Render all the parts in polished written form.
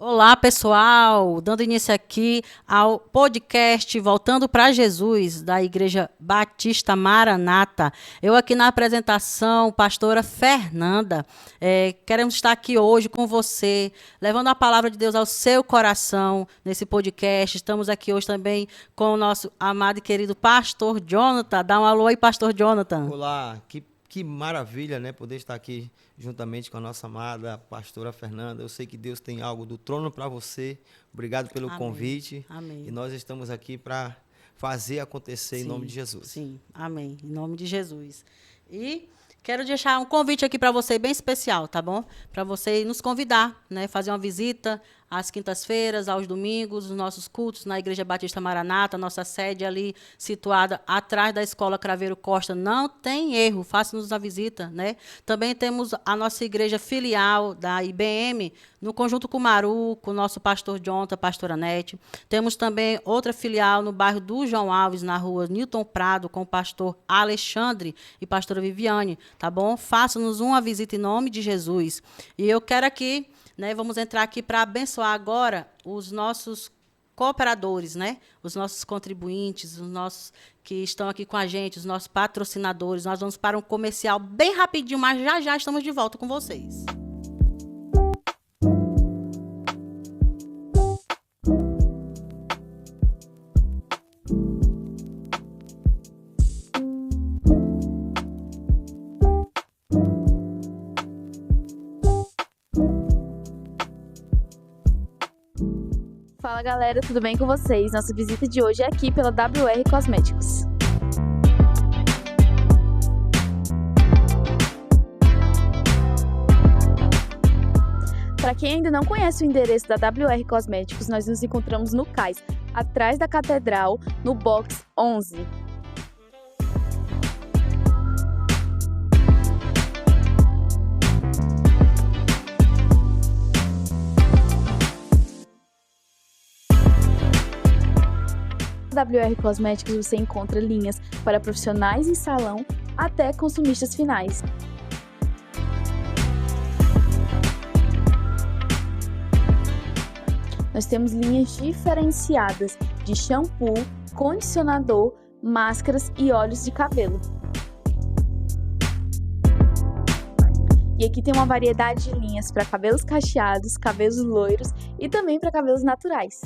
Olá, pessoal! Dando início aqui ao podcast Voltando para Jesus, da Igreja Batista Maranata. Eu aqui na apresentação, pastora Fernanda. Queremos estar aqui hoje com você, levando a palavra de Deus ao seu coração nesse podcast. Estamos aqui hoje também com o nosso amado e querido pastor Jonathan. Dá um alô aí, pastor Jonathan. Olá, que maravilha, né, poder estar aqui juntamente com a nossa amada pastora Fernanda. Eu sei que Deus tem algo do trono para você. Obrigado pelo Amém. Convite. Amém. E nós estamos aqui para fazer acontecer em nome de Jesus. Sim, amém. Em nome de Jesus. E quero deixar um convite aqui para você bem especial, tá bom? Para você nos convidar, né? Fazer uma visita às quintas-feiras, aos domingos, os nossos cultos na Igreja Batista Maranata, nossa sede ali situada atrás da Escola Craveiro Costa. Não tem erro, faça-nos a visita, né? Também temos a nossa igreja filial da IBM, no Conjunto Cumaru, com o nosso pastor Jonathan, pastora Nete. Temos também outra filial no bairro do João Alves, na rua Newton Prado, com o pastor Alexandre e pastora Viviane, tá bom? Faça-nos uma visita em nome de Jesus. E eu quero aqui, né, vamos entrar aqui para abençoar agora os nossos cooperadores, né? Os nossos contribuintes, os nossos que estão aqui com a gente, os nossos patrocinadores. Nós vamos para um comercial bem rapidinho, mas já estamos de volta com vocês. Fala galera, tudo bem com vocês? Nossa visita de hoje é aqui pela WR Cosméticos. Para quem ainda não conhece o endereço da WR Cosméticos, nós nos encontramos no Cais, atrás da Catedral, no box 11. Na WR Cosméticos você encontra linhas para profissionais em salão até consumistas finais. Nós temos linhas diferenciadas de shampoo, condicionador, máscaras e óleos de cabelo. E aqui tem uma variedade de linhas para cabelos cacheados, cabelos loiros e também para cabelos naturais.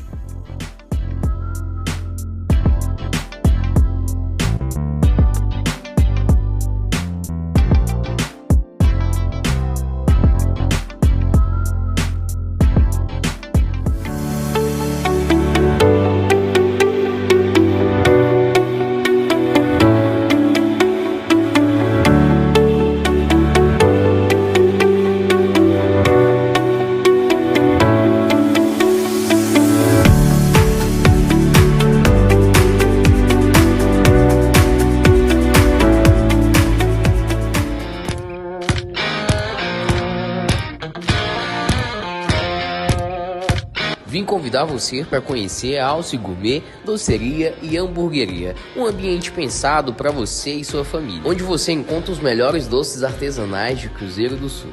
Vim convidar você para conhecer a Alce Gourmet, doceria e hamburgueria. Um ambiente pensado para você e sua família, onde você encontra os melhores doces artesanais de Cruzeiro do Sul.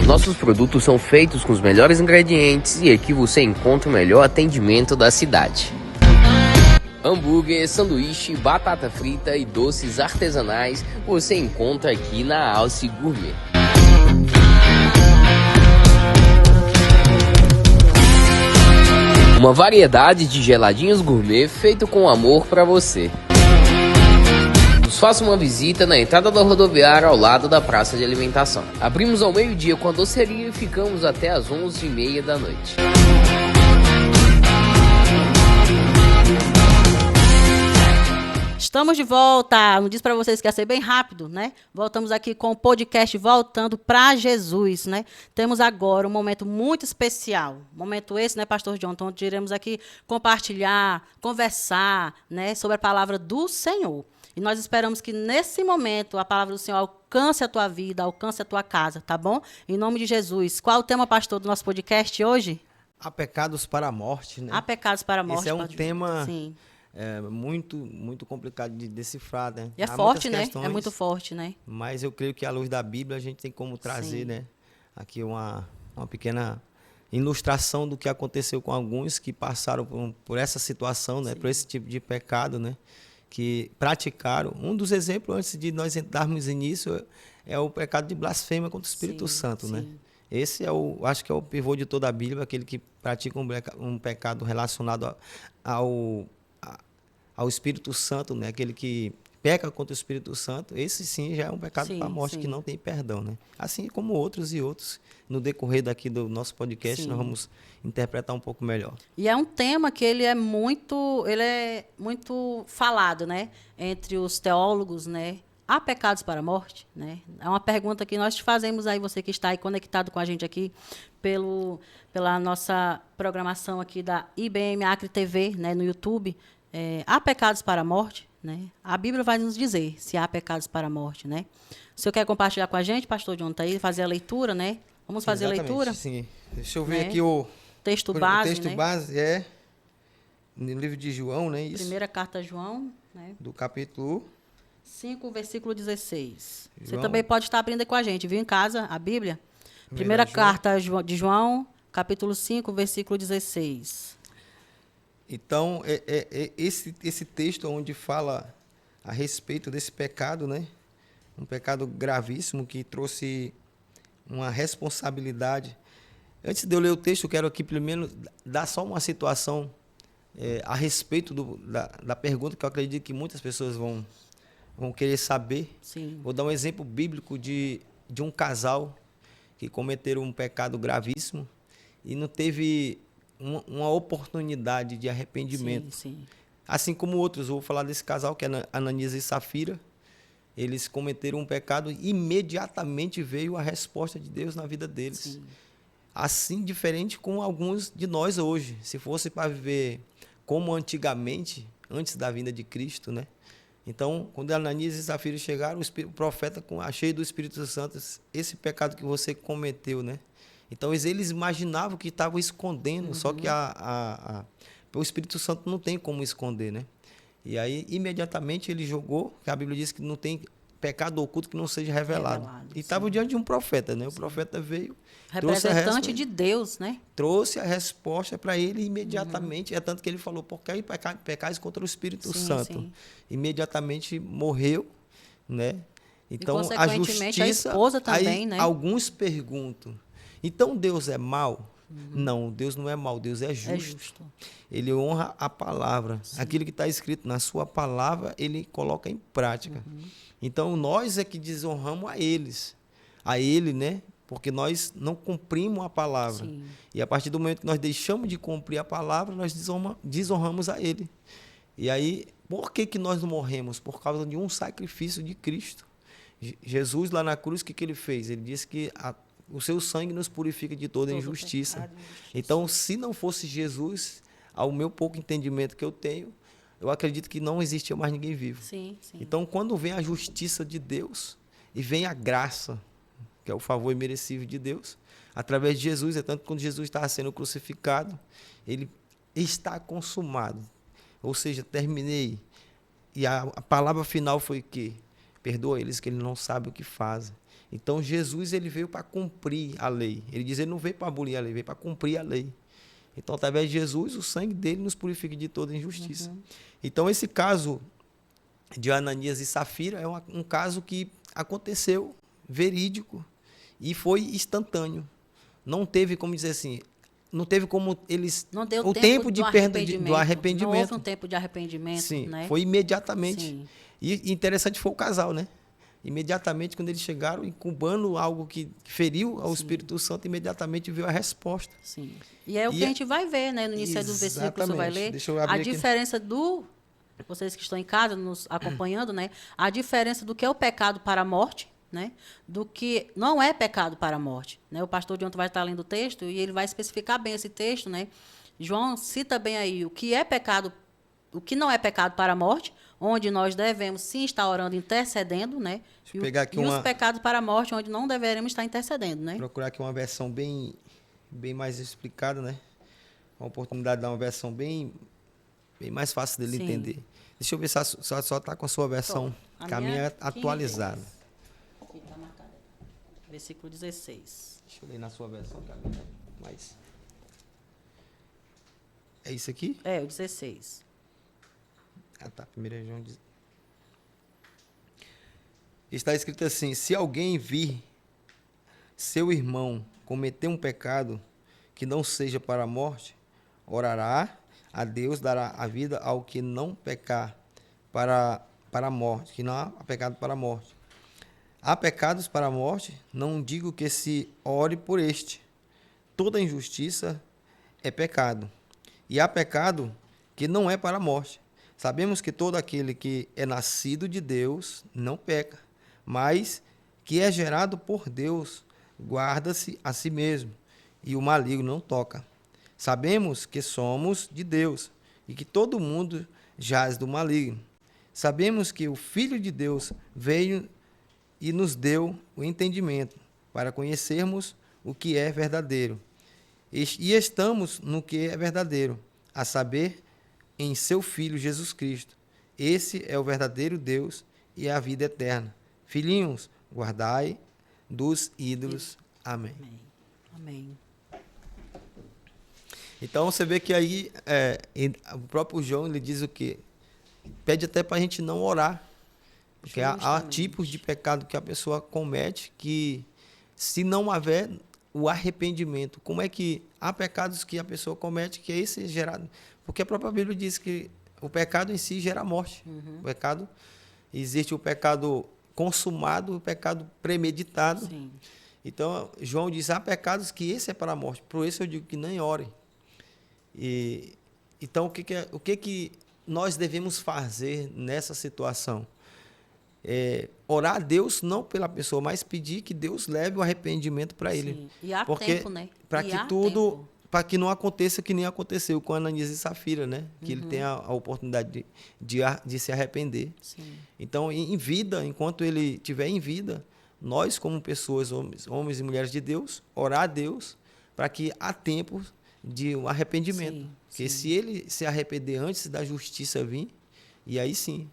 Nossos produtos são feitos com os melhores ingredientes e aqui você encontra o melhor atendimento da cidade. Hambúrguer, sanduíche, batata frita e doces artesanais você encontra aqui na Alce Gourmet. Uma variedade de geladinhos gourmet feito com amor para você. Nos faça uma visita na entrada da rodoviária ao lado da praça de alimentação. Abrimos ao meio-dia com a doceria e ficamos até às 11h30 da noite. Estamos de volta. Não disse para vocês que ia ser bem rápido, né? Voltamos aqui com o podcast Voltando para Jesus, né? Temos agora um momento muito especial. Momento esse, né, pastor Jonathan, onde iremos aqui compartilhar, conversar, né, sobre a palavra do Senhor. E nós esperamos que nesse momento a palavra do Senhor alcance a tua vida, alcance a tua casa, tá bom? Em nome de Jesus. Qual o tema, pastor, do nosso podcast hoje? Há pecados para a morte, né? Há pecados para a morte. Esse é um pastor. tema Sim. muito complicado de decifrar, né? E é Há forte, muitas né? questões, É muito forte, né? mas eu creio que à luz da Bíblia a gente tem como trazer, Sim. né, aqui uma pequena ilustração do que aconteceu com alguns que passaram por essa situação, né? Por esse tipo de pecado, né? Que praticaram. Um dos exemplos, antes de nós darmos início, é o pecado de blasfêmia contra o Espírito Santo, né? Esse acho que é o pivô de toda a Bíblia, aquele que pratica um pecado relacionado ao Espírito Santo, né? Aquele que peca contra o Espírito Santo, esse sim já é um pecado para a morte, que não tem perdão, né? Assim como outros e outros. No decorrer daqui do nosso podcast, nós vamos interpretar um pouco melhor. E é um tema que ele é muito falado, né? Entre os teólogos, né? Há pecados para a morte, né? É uma pergunta que nós te fazemos aí, você que está aí conectado com a gente aqui pela nossa programação aqui da IBM Acre TV, né? No YouTube. Há pecados para a morte? Né? A Bíblia vai nos dizer se há pecados para a morte, né? O senhor quer compartilhar com a gente, pastor John, tá aí, fazer a leitura, né? Vamos fazer a leitura? Sim. Deixa eu ver né? aqui o texto base, o texto né? base é no livro de João, né? Isso. Primeira carta a João, né? Do capítulo 5, versículo 16. Você João. também pode estar aprendendo com a gente, viu, em casa, a Bíblia? Primeira carta de João, capítulo 5, versículo 16. Então, esse texto onde fala a respeito desse pecado, né? Um pecado gravíssimo que trouxe uma responsabilidade. Antes de eu ler o texto, eu quero aqui, pelo menos, dar só uma situação a respeito da pergunta que eu acredito que muitas pessoas vão querer saber. Sim. Vou dar um exemplo bíblico de um casal que cometeram um pecado gravíssimo e não teve uma oportunidade de arrependimento. Sim. Assim como outros, eu vou falar desse casal que é Ananias e Safira. Eles cometeram um pecado e imediatamente veio a resposta de Deus na vida deles. Sim. Assim, diferente com alguns de nós hoje. Se fosse para viver como antigamente, antes da vinda de Cristo, né? Então, quando Ananias e Safira chegaram, o profeta, cheio do Espírito Santo, esse pecado que você cometeu, né? Então, eles imaginavam que estavam escondendo, só que o Espírito Santo não tem como esconder, né? E aí, imediatamente, ele jogou, que a Bíblia diz que não tem pecado oculto que não seja revelado. E estava diante de um profeta, né? O profeta veio, representante de Deus, né? Trouxe a resposta para ele imediatamente. É tanto que ele falou, porque aí pecais contra o Espírito Santo. Imediatamente morreu, né? Então, e, consequentemente, a esposa também, aí, né? Alguns perguntam, então Deus é mau? Não, Deus não é mau, Deus é justo. É justo. Ele honra a palavra. Sim. Aquilo que está escrito na sua palavra, ele coloca em prática. Então, nós é que desonramos a ele, né? Porque nós não cumprimos a palavra. Sim. E a partir do momento que nós deixamos de cumprir a palavra, nós desonramos a ele. E aí, por que nós não morremos? Por causa de um sacrifício de Cristo. Jesus, lá na cruz, o que ele fez? Ele disse que o seu sangue nos purifica de toda injustiça. Então, se não fosse Jesus, ao meu pouco entendimento que eu tenho, eu acredito que não existia mais ninguém vivo. Sim. Então, quando vem a justiça de Deus e vem a graça, que é o favor imerecido de Deus, através de Jesus, é tanto que quando Jesus estava sendo crucificado, ele está consumado. Ou seja, terminei. E a palavra final foi que perdoa eles, que eles não sabem o que fazem. Então, Jesus ele veio para cumprir a lei. Ele diz, ele não veio para abolir a lei, veio para cumprir a lei. Então, através de Jesus, o sangue dele nos purifica de toda injustiça. Então, esse caso de Ananias e Safira é um caso que aconteceu, verídico, e foi instantâneo. Não teve como dizer assim, não teve como eles... Não deu o tempo de do arrependimento. Não houve um tempo de arrependimento, Sim, né? foi imediatamente. Sim. E interessante foi o casal, né? Imediatamente, quando eles chegaram, incubando algo que feriu ao Espírito Santo, imediatamente veio a resposta. Sim. E é o que a gente vai ver, né? No início do versículo que você vai ler. Deixa eu abrir a aqui. diferença do... Vocês que estão em casa, nos acompanhando, né? A diferença do que é o pecado para a morte, né? Do que não é pecado para a morte. Né? O pastor Dionto vai estar lendo o texto e ele vai especificar bem esse texto, né? João cita bem aí o que é pecado, o que não é pecado para a morte, onde nós devemos sim estar orando, intercedendo, né? E os pecados para a morte, onde não deveremos estar intercedendo, né? Procurar aqui uma versão bem mais explicada, né? Uma oportunidade de dar uma versão bem mais fácil dele entender. Deixa eu ver se só está com a sua versão, que a minha é atualizada. Aqui tá marcado. versículo 16. Deixa eu ler na sua versão, Camila. Mas... É isso aqui? É, o 16. Ah, tá. 1 João diz... Está escrito assim: se alguém vir seu irmão cometer um pecado que não seja para a morte, orará a Deus, dará a vida ao que não pecar para a morte, que não há pecado para a morte. Há pecados para a morte, não digo que se ore por este. Toda injustiça é pecado. E há pecado que não é para a morte. Sabemos que todo aquele que é nascido de Deus não peca, mas que é gerado por Deus guarda-se a si mesmo, e o maligno não toca. Sabemos que somos de Deus e que todo mundo jaz do maligno. Sabemos que o Filho de Deus veio e nos deu o entendimento para conhecermos o que é verdadeiro. E estamos no que é verdadeiro, a saber, em seu Filho Jesus Cristo. Esse é o verdadeiro Deus e a vida eterna. Filhinhos, guardai dos ídolos. Amém. Amém. Amém. Então você vê que aí o próprio João ele diz o quê? Pede até para a gente não orar. Porque há tipos de pecado que a pessoa comete que, se não houver o arrependimento, como é que há pecados que a pessoa comete que é esse gerado? Porque a própria Bíblia diz que o pecado em si gera morte. O pecado, existe o pecado consumado, o pecado premeditado. Sim. Então, João diz, há pecados que esse é para a morte. Por isso eu digo que nem orem. Então, o que nós devemos fazer nessa situação? Orar a Deus não pela pessoa, mas pedir que Deus leve o arrependimento para ele. E há porque tempo, né? Para que tudo, para que não aconteça que nem aconteceu com Ananias e Safira, né? Que ele tenha a oportunidade de se arrepender. Sim. Então, em vida, enquanto ele estiver em vida, nós como pessoas, homens e mulheres de Deus, orar a Deus para que há tempo de um arrependimento. Sim, Porque sim. se ele se arrepender antes da justiça vir, e aí sim,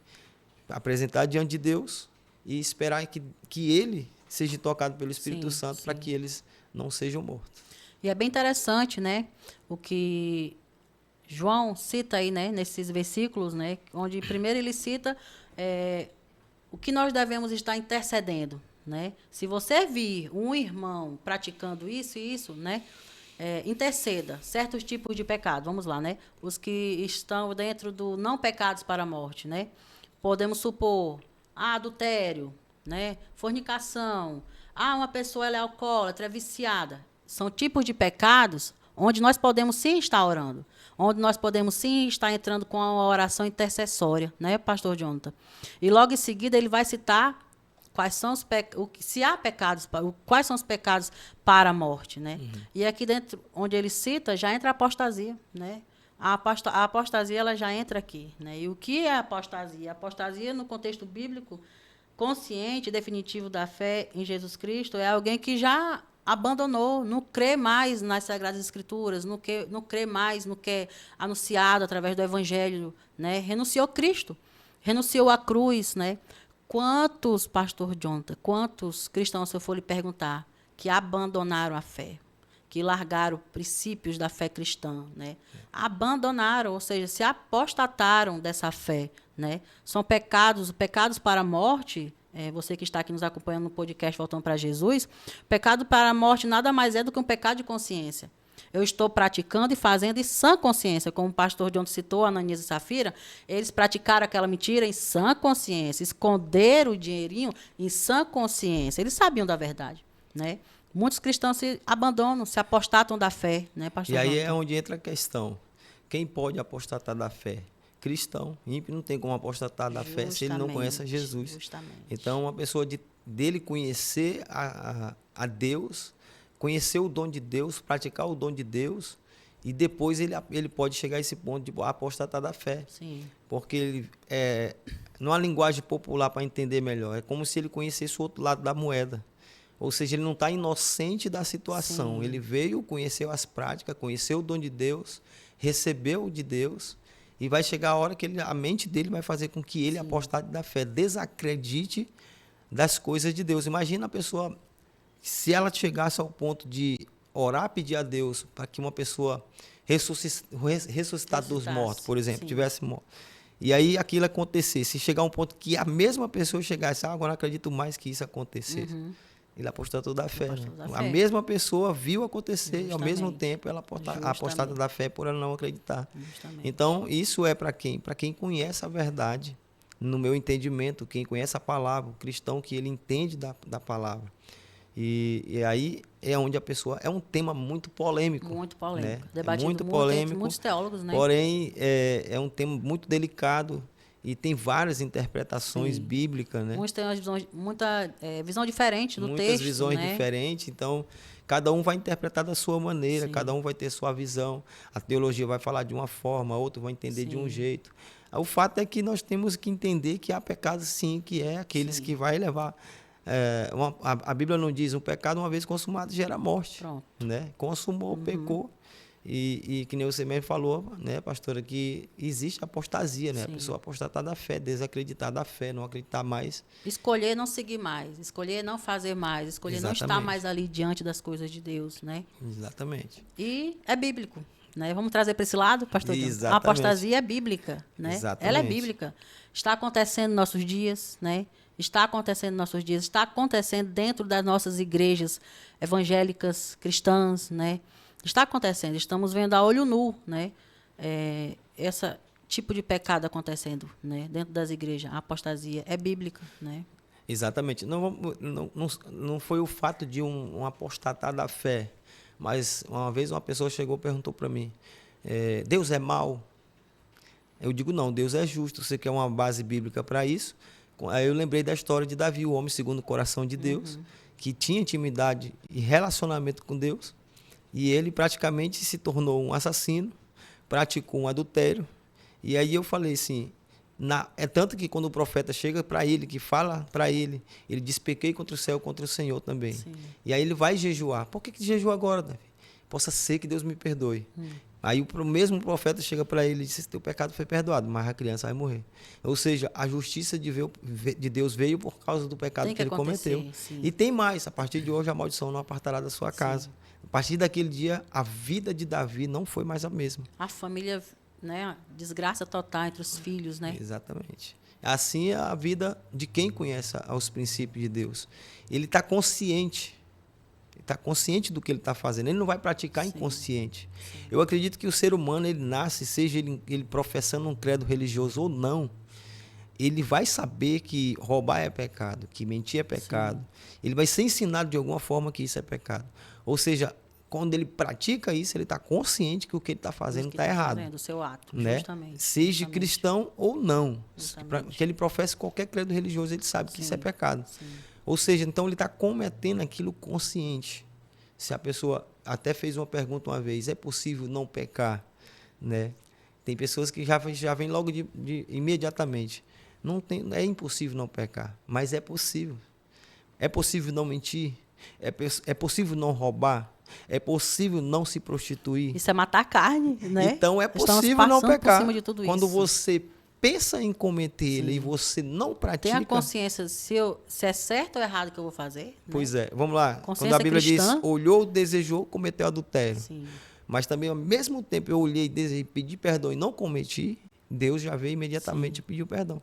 apresentar diante de Deus e esperar que ele seja tocado pelo Espírito Sim, Santo para sim. que eles não sejam mortos. E é bem interessante, né, o que João cita aí, né, nesses versículos, né, onde primeiro ele cita o que nós devemos estar intercedendo, né? Se você vir um irmão praticando isso e isso, né, interceda certos tipos de pecado, vamos lá, né, os que estão dentro do não pecados para a morte, né? Podemos supor adultério, né, fornicação, uma pessoa ela é alcoólatra, é viciada. São tipos de pecados onde nós podemos sim estar orando, onde nós podemos sim estar entrando com uma oração intercessória, né, pastor Jonathan? E logo em seguida ele vai citar quais são os se há pecados, quais são os pecados para a morte, né? E aqui dentro, onde ele cita, já entra a apostasia, né? A apostasia ela já entra aqui, né? E o que é a apostasia? A apostasia, no contexto bíblico, consciente e definitivo da fé em Jesus Cristo, é alguém que já abandonou, não crê mais nas Sagradas Escrituras, não crê mais no que é anunciado através do Evangelho, né? Renunciou Cristo, renunciou à cruz, né? Quantos, pastor Jonathan, quantos cristãos, se eu for lhe perguntar, que abandonaram a fé, que largaram princípios da fé cristã, né? Abandonaram, ou seja, se apostataram dessa fé, né? São pecados para a morte. Você que está aqui nos acompanhando no podcast Voltando para Jesus, pecado para a morte nada mais é do que um pecado de consciência. Eu estou praticando e fazendo em sã consciência, como o pastor John citou, Ananias e Safira, eles praticaram aquela mentira em sã consciência, esconderam o dinheirinho em sã consciência. Eles sabiam da verdade, né? Muitos cristãos se abandonam, se apostatam da fé, né, pastor E aí Jonathan? é onde entra a questão. Quem pode apostatar da fé? Cristão. Ímpio não tem como apostatar da fé se ele não conhece a Jesus. Justamente. Então, uma pessoa dele conhecer a Deus, conhecer o dom de Deus, praticar o dom de Deus, e depois ele pode chegar a esse ponto de apostatar da fé. Sim. Porque ele, numa linguagem popular para entender melhor, é como se ele conhecesse o outro lado da moeda. Ou seja, ele não está inocente da situação. Sim. Ele veio, conheceu as práticas, conheceu o dom de Deus, recebeu de Deus, e vai chegar a hora que a mente dele vai fazer com que ele apostate da fé, desacredite das coisas de Deus. Imagina a pessoa Se ela chegasse ao ponto de orar, pedir a Deus para que uma pessoa ressuscitasse dos mortos, por exemplo, sim. tivesse morto, e aí aquilo acontecesse, se chegar a um ponto que a mesma pessoa chegasse, agora não acredito mais que isso acontecesse. Ele apostatou da fé. Apostatou Né? da A fé. mesma pessoa viu acontecer e ao mesmo Justamente. tempo ela apostada da fé por ela não acreditar. Justamente. Então, isso é para quem? Para quem conhece a verdade, no meu entendimento, quem conhece a palavra, o cristão que ele entende da palavra. E aí é onde a pessoa... É um tema muito polêmico. Muito polêmico. Né? Debatido muito entre polêmico. muitos teólogos, né? Porém, é um tema muito delicado e tem várias interpretações Sim. bíblicas, né? Muitos têm muita visão diferente do Muitas texto, visões né? diferentes, então cada um vai interpretar da sua maneira, Sim. cada um vai ter sua visão. A teologia vai falar de uma forma, outro vai entender de um Sim. jeito. O fato é que nós temos que entender que há pecados sim, que é aqueles Sim. que vai levar... a Bíblia não diz, um pecado uma vez consumado gera morte. Pronto. Né? Consumou, pecou. E que nem você mesmo falou, né, pastora, que existe apostasia, né? A Sim. pessoa apostatar da fé, desacreditar da fé, não acreditar mais. Escolher não seguir mais, escolher não fazer mais, escolher não estar Exatamente. mais ali diante das coisas de Deus, né? Exatamente. E é bíblico, né? Vamos trazer para esse lado, pastor John? A Exatamente. apostasia é bíblica, né? Exatamente. Ela é bíblica. Está acontecendo nos nossos dias, né? Está acontecendo nos nossos dias, está acontecendo dentro das nossas igrejas evangélicas, cristãs, né? Está acontecendo, estamos vendo a olho nu, né? Esse tipo de pecado acontecendo, né? Dentro das igrejas. A apostasia é bíblica, né? Exatamente. Não foi o fato de um apostatar da fé, mas uma vez uma pessoa chegou e perguntou para mim, Deus é mau? Eu digo, não, Deus é justo. Você quer uma base bíblica para isso? Aí eu lembrei da história de Davi, o homem segundo o coração de Deus, que tinha intimidade e relacionamento com Deus, e ele praticamente se tornou um assassino, praticou um adultério. E aí eu falei assim, é tanto que quando o profeta chega para ele, que fala para ele diz, pequei contra o céu, contra o Senhor também. Sim. E aí ele vai jejuar. Por que jejua agora, Davi? Possa ser que Deus me perdoe. Aí o mesmo profeta chega para ele e diz, teu pecado foi perdoado, mas a criança vai morrer. Ou seja, a justiça de Deus veio por causa do pecado que ele cometeu. Sim. E tem mais, a partir de hoje a maldição não apartará da sua casa. A partir daquele dia, a vida de Davi não foi mais a mesma. A família, né? Desgraça total entre os filhos, né? Exatamente. Assim é a vida de quem conhece os princípios de Deus. Ele está consciente. Está consciente do que ele está fazendo. Ele não vai praticar inconsciente. Eu acredito que o ser humano, ele nasce, seja ele professando um credo religioso ou não, ele vai saber que roubar é pecado, que mentir é pecado. Ele vai ser ensinado de alguma forma que isso é pecado. Ou seja, quando ele pratica isso, ele está consciente que o que ele está fazendo está errado. O seu ato, Né? justamente. Seja justamente. cristão ou não. Justamente. Que ele professe qualquer credo religioso, ele sabe que isso é pecado. Sim. Ou seja, então ele está cometendo aquilo consciente. Se a pessoa até fez uma pergunta uma vez, é possível não pecar? Né? Tem pessoas que já vêm logo imediatamente. É impossível não pecar, mas é possível. É possível não mentir? É possível não roubar? É possível não se prostituir? Isso é matar a carne, né? Então é Estamos possível não passando por pecar. cima de tudo Quando isso. você pensa em cometer ele e você não pratica... Tenha consciência se é certo ou errado que eu vou fazer. Né? Pois é, vamos lá. Consciência Quando a Bíblia cristã. diz, olhou, desejou, cometeu adultério. Sim. Mas também, ao mesmo tempo, eu olhei, desejei, pedi perdão e não cometi, Deus já veio imediatamente e pediu perdão.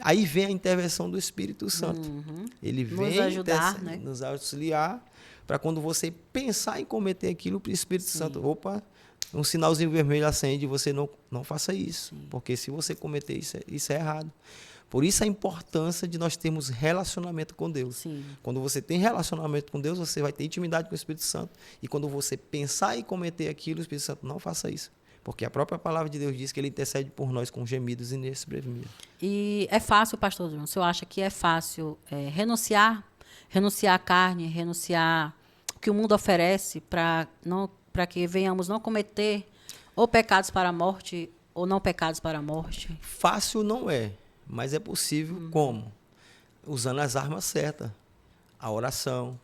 Aí vem a intervenção do Espírito Santo. Ele vem ajudar, né? nos auxiliar, para quando você pensar em cometer aquilo, o Espírito Santo, opa, um sinalzinho vermelho acende, você não faça isso. Porque se você cometer isso é errado. Por isso a importância de nós termos relacionamento com Deus. Sim. Quando você tem relacionamento com Deus, você vai ter intimidade com o Espírito Santo. E quando você pensar em cometer aquilo, o Espírito Santo não faça isso. Porque a própria palavra de Deus diz que ele intercede por nós com gemidos inexprimíveis. E é fácil, pastor João, o senhor acha que é fácil renunciar à carne, renunciar o que o mundo oferece para que venhamos não cometer ou pecados para a morte ou não pecados para a morte? Fácil não é, mas é possível como? Usando as armas certas. A oração.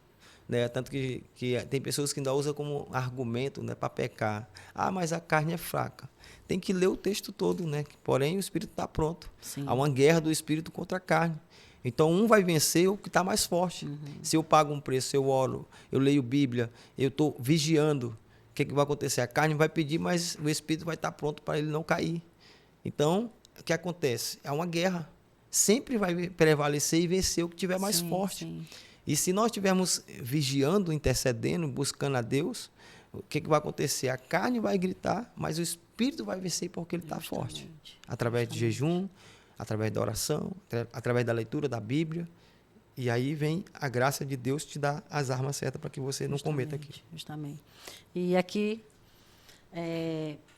Né? Tanto que tem pessoas que ainda usam como argumento, né, para pecar. Ah, mas a carne é fraca. Tem que ler o texto todo, né? Porém, o espírito está pronto. Sim. Há uma guerra do espírito contra a carne. Então, um vai vencer o que está mais forte. Se eu pago um preço, se eu oro, eu leio Bíblia, eu estou vigiando, o que vai acontecer? A carne vai pedir, mas o Espírito vai estar pronto para ele não cair. Então, o que acontece? É uma guerra. Sempre vai prevalecer e vencer o que tiver mais forte. Sim. E se nós estivermos vigiando, intercedendo, buscando a Deus, o que vai acontecer? A carne vai gritar, mas o Espírito vai vencer porque ele está forte. Através de jejum, através da oração, através da leitura da Bíblia. E aí vem a graça de Deus te dar as armas certas para que você não cometa aquilo. Justamente. E aqui,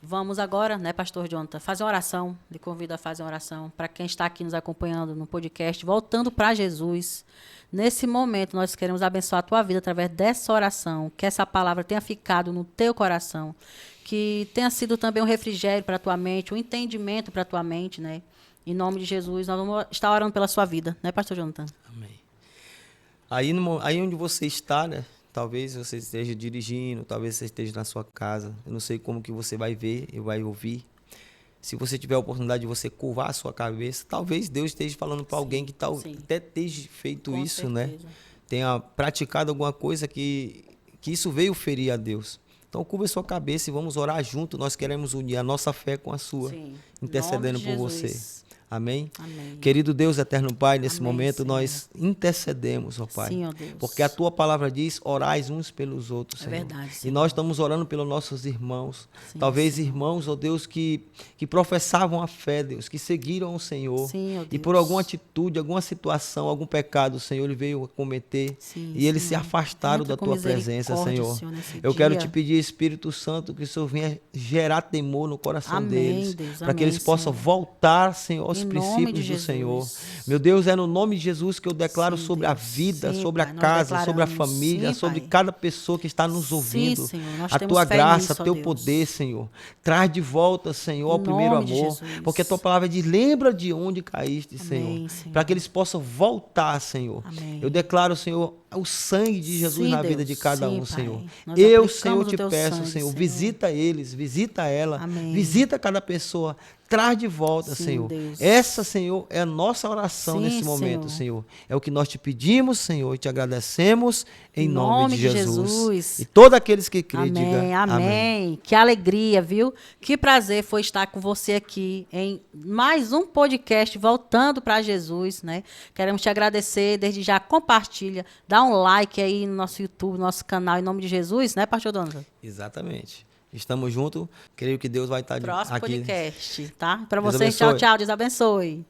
vamos agora, né, pastor Jonathan, fazer uma oração. Lhe convido a fazer uma oração para quem está aqui nos acompanhando no podcast, voltando para Jesus. Nesse momento, nós queremos abençoar a tua vida através dessa oração, que essa palavra tenha ficado no teu coração, que tenha sido também um refrigério para a tua mente, um entendimento para a tua mente, né? Em nome de Jesus, nós vamos estar orando pela sua vida, né, pastor Jonathan? Amém. Aí onde você está, né? Talvez você esteja dirigindo, talvez você esteja na sua casa. Eu não sei como que você vai ver e vai ouvir. Se você tiver a oportunidade de você curvar a sua cabeça, talvez Deus esteja falando para alguém que até esteja feito Com isso, certeza. né? Tenha praticado alguma coisa que isso veio ferir a Deus. Então, curva a sua cabeça e vamos orar junto. Nós queremos unir a nossa fé com a sua, Sim. intercedendo Em nome de por Jesus. você. Amém? Amém. Querido Deus, eterno Pai, nesse Amém, momento Senhor. nós intercedemos, ó Pai. Sim, ó Deus. Porque a tua palavra diz, orais uns pelos outros, É Senhor. verdade, E Senhor. nós estamos orando pelos nossos irmãos. Sim, Talvez Senhor. irmãos, ó Deus, que professavam a fé, Deus, que seguiram o Senhor. Sim, ó E Deus. por alguma atitude, alguma situação, algum pecado, Senhor, ele veio a cometer. Sim, E eles se Senhor. afastaram Entra da com tua presença, misericórdia, Senhor. Senhor, nesse Eu quero dia. te pedir, Espírito Santo, que o Senhor venha gerar temor no coração Amém, deles. Deus. Para que Amém, eles possam Senhor. voltar, Senhor, aos Em nome princípios de do Jesus. Senhor. Meu Deus, é no nome de Jesus que eu declaro Sim, sobre a Deus. vida, Sim, sobre Pai, a nós casa, sobre a declaramos. família, Sim, sobre Pai. cada pessoa que está nos ouvindo. Sim, Senhor, nós A temos tua fé graça, nisso, ó teu Deus. poder, Senhor. Traz de volta, Senhor, ao Em primeiro nome de amor. Jesus. Porque a tua palavra diz: lembra de onde caíste, Amém, Senhor. Senhor. Para que eles possam voltar, Senhor. Amém. Eu declaro, Senhor, o sangue de Jesus Sim, na vida Deus. de cada Sim, um, Pai. Senhor. Nós Eu, aplicamos Senhor, o te teu peço, sangue, Senhor, Senhor. visita eles, visita ela, Amém. visita cada pessoa. Traz de volta, Sim, Senhor. Deus. Essa, Senhor, é a nossa oração Sim, nesse momento, Senhor. Senhor. É o que nós te pedimos, Senhor, e te agradecemos em nome de Jesus. E todos aqueles que crêem, Amém, digam amém. Que alegria, viu? Que prazer foi estar com você aqui em mais um podcast Voltando para Jesus, né? Queremos te agradecer, desde já compartilha, dá um like aí no nosso YouTube, no nosso canal, em nome de Jesus, né, pastor Donovan? Exatamente. Estamos juntos. Creio que Deus vai estar Próximo aqui. podcast, tá? Para Deus vocês, tchau, abençoe. tchau, Deus abençoe.